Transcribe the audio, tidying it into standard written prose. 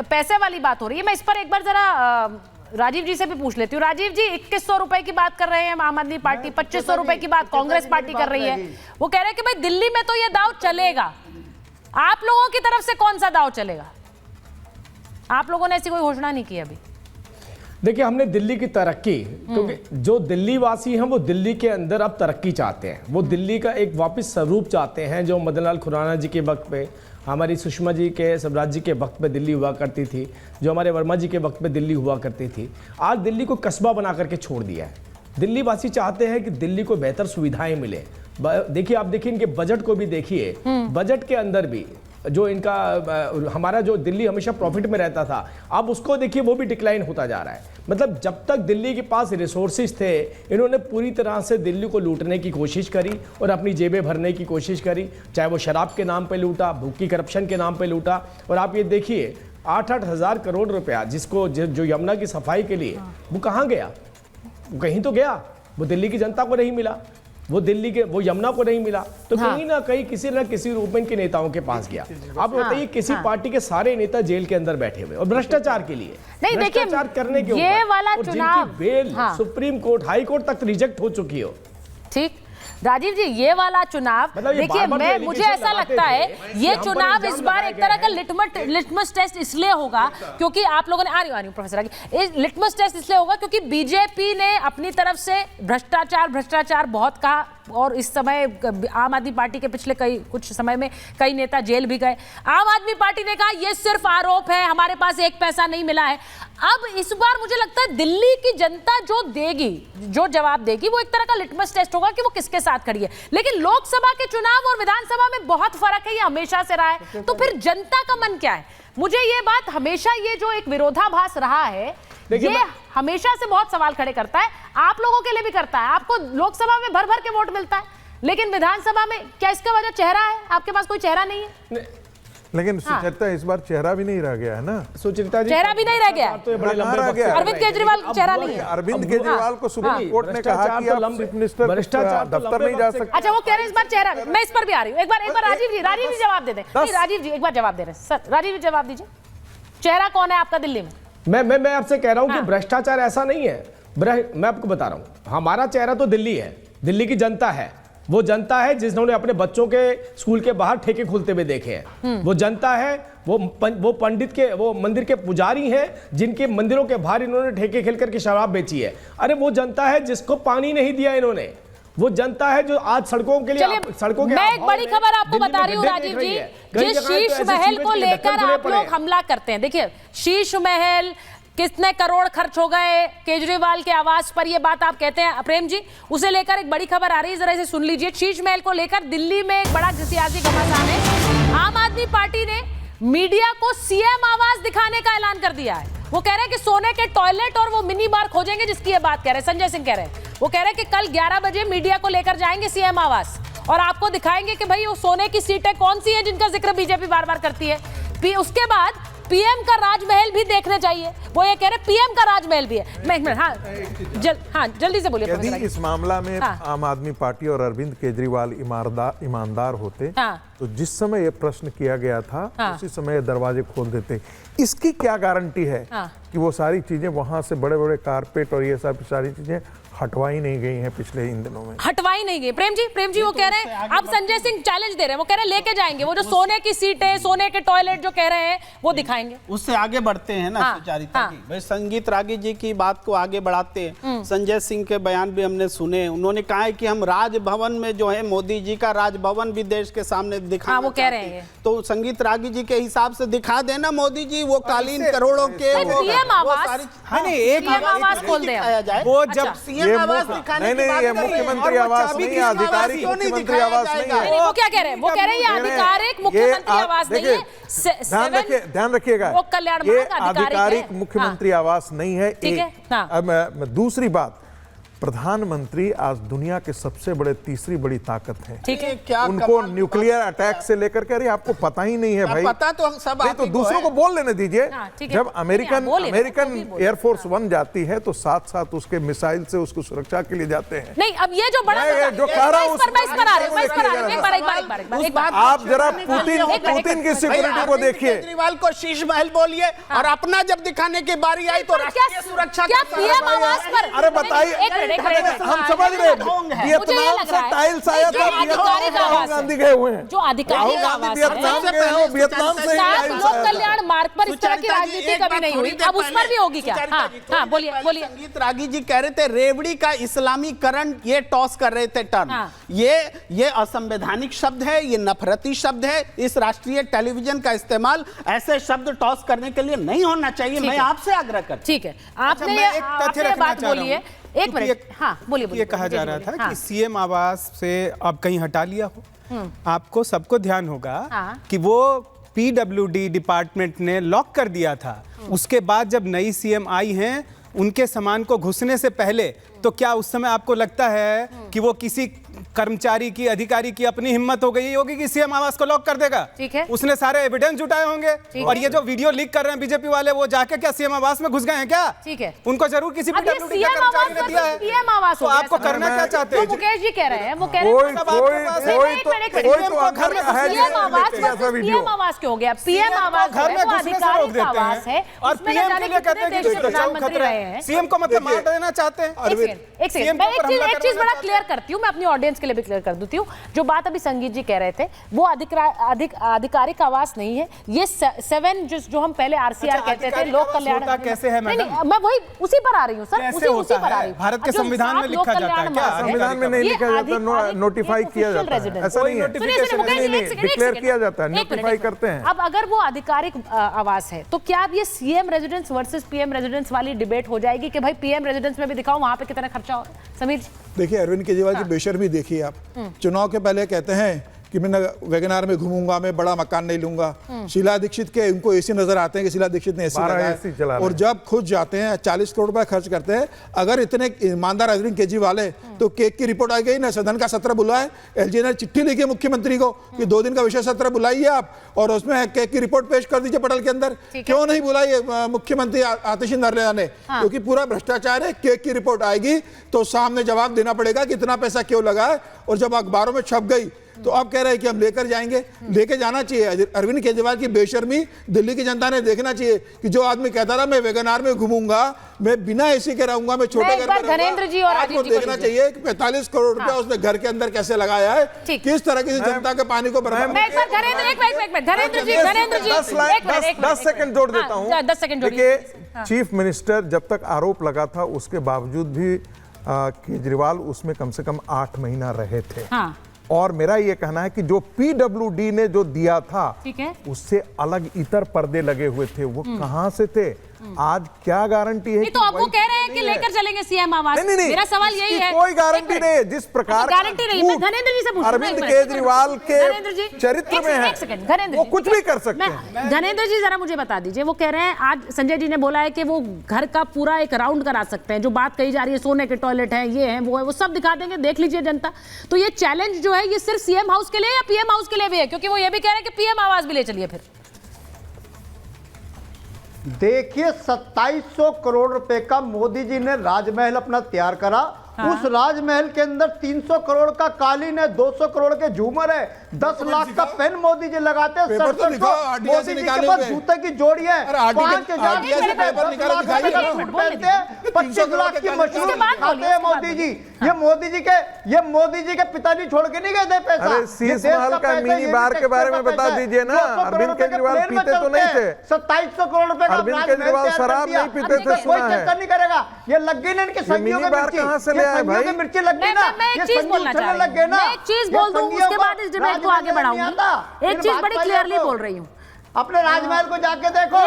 पैसे वाली बात हो रही है, मैं इस पर एक बार जरा राजीव जी से भी पूछ लेती हूँ। राजीव जी, 2100 रुपए की बात कर रहे हैं आम आदमी पार्टी, 2500 रुपए की बात कांग्रेस पार्टी कर रही है। वो कह रहे हैं कि भाई दिल्ली में तो ये दाव चलेगा, आप लोगों की तरफ से कौन सा दाव चलेगा? आप लोगों ने ऐसी कोई घोषणा नहीं की अभी। देखिए, हमने दिल्ली की तरक्की, क्योंकि जो दिल्ली वासी हैं वो दिल्ली के अंदर अब तरक्की चाहते हैं, वो दिल्ली का एक वापस स्वरूप चाहते हैं जो मदन लाल खुराना जी के वक्त पे, हमारी सुषमा जी के, स्वराज जी के वक्त पे दिल्ली हुआ करती थी, जो हमारे वर्मा जी के वक्त पे दिल्ली हुआ करती थी। आज दिल्ली को कस्बा बना करके छोड़ दिया है। दिल्ली वासी चाहते हैं कि दिल्ली को बेहतर सुविधाएं मिले। देखिए, आप देखिए इनके बजट को भी देखिए, बजट के अंदर भी जो इनका हमारा जो दिल्ली हमेशा प्रॉफिट में रहता था, अब उसको देखिए वो भी डिक्लाइन होता जा रहा है। मतलब जब तक दिल्ली के पास रिसोर्सेज थे, इन्होंने पूरी तरह से दिल्ली को लूटने की कोशिश करी और अपनी जेबें भरने की कोशिश करी, चाहे वो शराब के नाम पे लूटा, भूखी करप्शन के नाम पे लूटा। और आप ये देखिए 8-8 हज़ार करोड़ रुपया जिसको जो यमुना की सफाई के लिए, वो कहाँ गया? वो कहीं तो गया, वो दिल्ली की जनता को नहीं मिला, वो यमुना को नहीं मिला, तो कहीं ना कहीं किसी न किसी रूप में इनके नेताओं के पास गया। आप बताइए, किसी पार्टी के सारे नेता जेल के अंदर बैठे हुए और भ्रष्टाचार के लिए, नहीं देखिए, भ्रष्टाचार करने के ये वाला ऊपर, चुनाव bail supreme court, high court तक रिजेक्ट हो चुकी हो। ठीक, राजीव जी, ये वाला चुनाव देखिए, मुझे ऐसा लगता है ये चुनाव इस बार एक तरह का लिटमस टेस्ट इसलिए होगा क्योंकि आप लोगों ने आ रही हूँ प्रोफेसर आगे, लिटमस टेस्ट इसलिए होगा क्योंकि बीजेपी ने अपनी तरफ से भ्रष्टाचार बहुत कहा, और इस समय आम आदमी पार्टी के पिछले कुछ समय में कई नेता जेल भी गए। आम आदमी पार्टी ने कहा ये सिर्फ आरोप है, हमारे पास एक पैसा नहीं मिला है। अब इस बार मुझे लगता है दिल्ली की जनता जो देगी, जो जवाब देगी, वो एक तरह का लिटमस टेस्ट होगा कि वो किसके साथ खड़ी है। लेकिन लोकसभा के चुनाव और विधानसभा में बहुत फर्क है, ये हमेशा से रहा है। तो फिर जनता का मन क्या है? मुझे ये बात हमेशा, ये जो एक विरोधाभास रहा है, ये हमेशा से बहुत सवाल खड़े करता है, आप लोगों के लिए भी करता है। आपको लोकसभा में भर भर के वोट मिलता है, लेकिन विधानसभा में क्या इसका वजह चेहरा है? आपके पास कोई चेहरा नहीं है। लेकिन सुचरिता, इस बार चेहरा भी नहीं रह गया है ना। सुचरिता जी, चेहरा भी नहीं रह गया, तो बड़े लंबे वक्त से अरविंद केजरीवाल चेहरा नहीं है। अरविंद केजरीवाल को सुप्रीम कोर्ट ने कहा कि आप चीफ मिनिस्टर दफ्तर नहीं जा सकते। अच्छा, वो कह रहे हैं इस बार चेहरा, मैं इस पर भी आ रही हूँ। एक बार राजीव जी जवाब दे दें। राजीव जी एक बार जवाब दे रहे हैं सर, राजीव जी जवाब दीजिए, चेहरा कौन है आपका दिल्ली में? मैं आपसे कह रहा हूं कि भ्रष्टाचार ऐसा नहीं है। मैं आपको बता रहा हूं, हमारा चेहरा तो दिल्ली है, दिल्ली की जनता है। वो जनता है जिन्होंने अपने बच्चों के स्कूल के बाहर ठेके खुलते हुए देखे हैं। वो जनता है, वो पंडित के, वो मंदिर के पुजारी हैं जिनके मंदिरों के बाहर इन्होंने ठेके खेल करके शराब बेची है। अरे वो जनता है जिसको पानी नहीं दिया इन्होंने, वो जनता है जो आज सड़कों के लिए, सड़कों के, मैं एक बड़ी खबर आपको बता रही हूँ राजीव जी, जिस शीश महल को लेकर आप लोग हमला करते हैं, देखिए शीश महल कितने करोड़ खर्च हो गए केजरीवाल के आवास पर, ये बात आप कहते हैं प्रेम जी, उसे लेकर एक बड़ी खबर आ रही है, जरा इसे सुन लीजिए। शीश महल को लेकर दिल्ली में एक बड़ा सियासी घमासान है। आम आदमी पार्टी ने मीडिया को सीएम आवास दिखाने का ऐलान कर दिया है। वो कह रहे हैं कि सोने के टॉयलेट और वो मिनी बार खोजेंगे, जिसकी ये बात कह रहे हैं संजय सिंह कह रहे हैं। वो कह रहे हैं कि कल 11 बजे मीडिया को लेकर जाएंगे सीएम आवास और आपको दिखाएंगे कि भाई वो सोने की सीटें कौन सी हैं जिनका जिक्र बीजेपी बार बार करती है। उसके बाद पीएम का राजमहल भी देखने चाहिए, वो ये कह रहे पीएम का राजमहल भी है। हाँ, जल्दी से बोलिए। यदि इस मामला में आम आदमी पार्टी और अरविंद केजरीवाल ईमानदार होते, तो जिस समय ये प्रश्न किया गया था उसी समय दरवाजे खोल देते। इसकी क्या गारंटी है कि वो सारी चीजें वहां से, बड़े बड़े कारपेट और ये सब सारी चीजें हटवाई नहीं गई हैं पिछले इन दिनों में? हटवाई नहीं गई प्रेम जी, वो कह रहे हैं, अब संजय सिंह चैलेंज दे रहे हैं, वो कह रहे हैं लेके जाएंगे, वो जो सोने की सीटें, सोने के टॉयलेट जो कह रहे हैं वो दिखाएंगे। उससे आगे बढ़ते हैं ना सुचारिता जी, भाई संगीत रागी जी की बात को आगे बढ़ाते हैं। संजय सिंह के बयान भी हमने सुने, उन्होंने कहा है कि हम राजभवन में जो है मोदी जी का राजभवन भी देश के सामने दिखाना वो कह रहे हैं। तो संगीत रागी जी के हिसाब से दिखा देना मोदी जी वो कालीन करोड़ों के सीएम आवास खोल दे, वो जब सीएम आवास दिखाने, नहीं, ये मुख्यमंत्री आवास नहीं है, आधिकारिक मुख्यमंत्री आवास नहीं है। वो क्या कह रहे हैं? वो कह रहे हैं ये आधिकारिक मुख्यमंत्री आवास नहीं है। ध्यान रखिएगा, ये आधिकारिक मुख्यमंत्री आवास नहीं है। एक दूसरी बात, प्रधानमंत्री आज दुनिया के सबसे बड़े तीसरी बड़ी ताकत है। ठीक है, क्या उनको न्यूक्लियर अटैक से लेकर के, अरे आपको पता ही नहीं है भाई। पता तो सब नहीं तो दूसरों को बोल लेने दीजिए। हाँ, ठीक है। जब अमेरिकन बोले, एयरफोर्स 1 जाती है तो साथ साथ उसके मिसाइल से उसको सुरक्षा के लिए जाते हैं। नहीं, अब ये जो बड़ा जो कह रहा हूं आप जरा पुतिन की सिक्योरिटी को देखिए। केजरीवाल को शीश महल बोलिए और अपना जब दिखाने की बारी आई तो राष्ट्रीय सुरक्षा क्या पीएम आवास पर, अरे बताइए, हम समझ रहे हैं वियतनाम से टाइल्स आया था, राहुल गांधी गए हुए हैं, जो आधिकारिक आवास वियतनाम गए हैं, वियतनाम से लोक कल्याण मार्ग पर इस तरह की राजनीति कभी नहीं हुई, अब उस पर भी होगी क्या? हाँ, बोलिए। संगीत रागी जी कह रहे थे रेवड़ी का इस्लामीकरण, ये टॉस कर रहे थे टर्म। ये असंवैधानिक शब्द है, ये नफरती शब्द है। इस राष्ट्रीय टेलीविजन का इस्तेमाल ऐसे शब्द टॉस करने के लिए नहीं होना चाहिए। मैं आपसे आग्रह करता हूं। ठीक है, आपने बात बोलिए, एक मिनट। हाँ, बोलिए। ये कहा जा रहा था कि सीएम आवास से अब कहीं हटा लिया हो। आपको सबको ध्यान होगा कि वो पीडब्ल्यूडी डिपार्टमेंट ने लॉक कर दिया था। उसके बाद जब नई सीएम आई हैं, उनके सामान को घुसने से पहले तो क्या उस समय आपको लगता है कि वो किसी कर्मचारी की, अधिकारी की अपनी हिम्मत हो गई होगी कि सीएम आवास को लॉक कर देगा? ठीक है, उसने सारे एविडेंस जुटाए होंगे। और ये जो वीडियो लीक कर रहे हैं बीजेपी वाले, वो जाके क्या सीएम आवास में घुस गए हैं क्या? ठीक है, उनको जरूर किसी पीडब्ल्यूडी का कर्मचारी ने दिया है। पीएम आवास तो आपको करना क्या चाहते हैं? मुकेश जी कह रहे हैं, वो कह रहे पीएम आवास क्यों हो गया? पीएम आवास घर में घुसने से रोक देते हैं और पीएम के लिए कहते हैं कि प्रधानमंत्री रहे हैं। सीएम को मतलब मार देना चाहते हैं। एक सेकंड, मैं एक चीज बड़ा क्लियर करती हूँ, मैं अपनी ऑडियंस के लिए भी क्लियर कर देती हूँ। जो बात अभी संगीत जी कह रहे थे, वो आधिकारिक आवास नहीं है। ये 7 जो हम पहले आरसीआर कहते थे, लोक कल्याण, कैसे है मैडम? मैं वही उसी पर आ रही हूँ सर, उसी पर आ रही हूँ। भारत के संविधान में लिखा जाता है क्या? संविधान में नहीं लिखा जाता, नोटिफाई किया जाता है। ऐसा नहीं है, डिक्लेयर किया जाता है, नोटिफाई करते हैं। अब अगर वो आधिकारिक आवास है तो क्या अब ये CM residence versus PM residence वाली डिबेट हो जाएगी कि भाई पीएम रेजिडेंस में भी दिखाओ वहां पे कितना खर्चा हो? समीर जी देखिए, अरविंद केजरीवाल की बेशर्मी देखिए आप। चुनाव के पहले कहते हैं कि मैं वैगनार में घूमूंगा, मैं बड़ा मकान नहीं लूंगा। शीला दीक्षित के उनको एसी नजर आते हैं कि शीला दीक्षित ने एसी लगाया, और जब खुद जाते हैं 40 करोड़ रुपए खर्च करते हैं। अगर इतने ईमानदार अरविंद केजरीवाल है तो केक की रिपोर्ट आ गई ना, सदन का सत्र बुलाए, एलजी ने चिट्ठी लिखी मुख्यमंत्री को कि 2 दिन का विशेष सत्र बुलाइए आप, और उसमें केक की रिपोर्ट पेश कर दीजिए पटल के अंदर। क्यों नहीं बुलाई मुख्यमंत्री आतिशी नरले ने? क्योंकि पूरा भ्रष्टाचार है। केक की रिपोर्ट आएगी तो सामने जवाब देना पड़ेगा कि इतना पैसा क्यों लगा है। और जब अखबारों में छप गई तो अब कह रहे हैं कि हम लेकर जाएंगे। लेके जाना चाहिए। अरविंद केजरीवाल की बेशर्मी दिल्ली की जनता ने देखना चाहिए कि जो आदमी कहता था मैं वैगनार में घूमूंगा, मैं बिना एसी के रहूंगा, मैं छोटे घर में धनेंद्र जी और आपको देखना चाहिए कि 45 करोड़ रुपया उसने घर के अंदर कैसे लगाया है, किस तरह की जनता के पानी को बर्बाद। 10 सेकंड जोड़ देता हूं। 10 सेकंड देखिए, चीफ मिनिस्टर जब तक आरोप लगा था उसके बावजूद भी केजरीवाल उसमें कम से कम 8 महीना रहे थे। और मेरा ये कहना है कि जो पीडब्ल्यूडी ने जो दिया था, ठीक है, उससे अलग इतर पर्दे लगे हुए थे। वो कहां से थे? आज क्या गारंटी है? नहीं तो अब वो कह रहे हैं कि लेकर चलेंगे सीएम आवास। नहीं, मेरा सवाल यही है, कोई गारंटी नहीं है। जिस प्रकार गारंटी नहीं, मैं धनेंद्र जी से पूछ रहा हूं, अरविंद केजरीवाल के चरित्र में है, वो कुछ भी कर सकते हैं। धनेंद्र जी जरा मुझे बता दीजिए, वो कह रहे हैं, आज संजय जी ने बोला है कि वो घर का पूरा एक राउंड करा सकते हैं। जो बात कही जा रही है, सोने के टॉयलेट है, ये है, वो है, वो सब दिखा देंगे, देख लीजिए जनता। तो ये चैलेंज जो है, ये सिर्फ सीएम हाउस के लिए या पीएम हाउस के लिए भी है? क्योंकि वो ये भी कह रहे हैं कि पीएम आवास भी ले चलिए फिर। देखिए, 2700 करोड़ रुपए का मोदी जी ने राजमहल अपना तैयार करा। उस राजमहल के अंदर 300 करोड़ का कालीन है, 200 करोड़ के झूमर है, 10 लाख का पेन मोदी जी लगाते हैं। मोदी जी के पास जूते की जोड़ी है, 5,000 पहनते हैं, 25 लाख की मशरूम खाते हैं मोदी जी। ये मोदी जी के पिताजी छोड़ के नहीं गए थे पैसा। शीश महल का मिनी बार के बारे में बता दीजिए ना। अरविंद केजरीवाल पीते तो नहीं थे। 2700 करोड़ रुपए का अरविंद केजरीवाल शराब नहीं पीते थे, कोई चर्चा नहीं करेगा। ये लग गई ना इनकी संगियों की मिर्ची, मिर्ची लग गई ना। मैं एक चीज बोलना चाह रही हूं, मैं एक चीज बोल दूं, उसके बाद इस डिबेट को आगे बढ़ाऊंगी। एक चीज बड़ी क्लियरली बोल रही हूँ, अपने राजमहल को जाके देखो।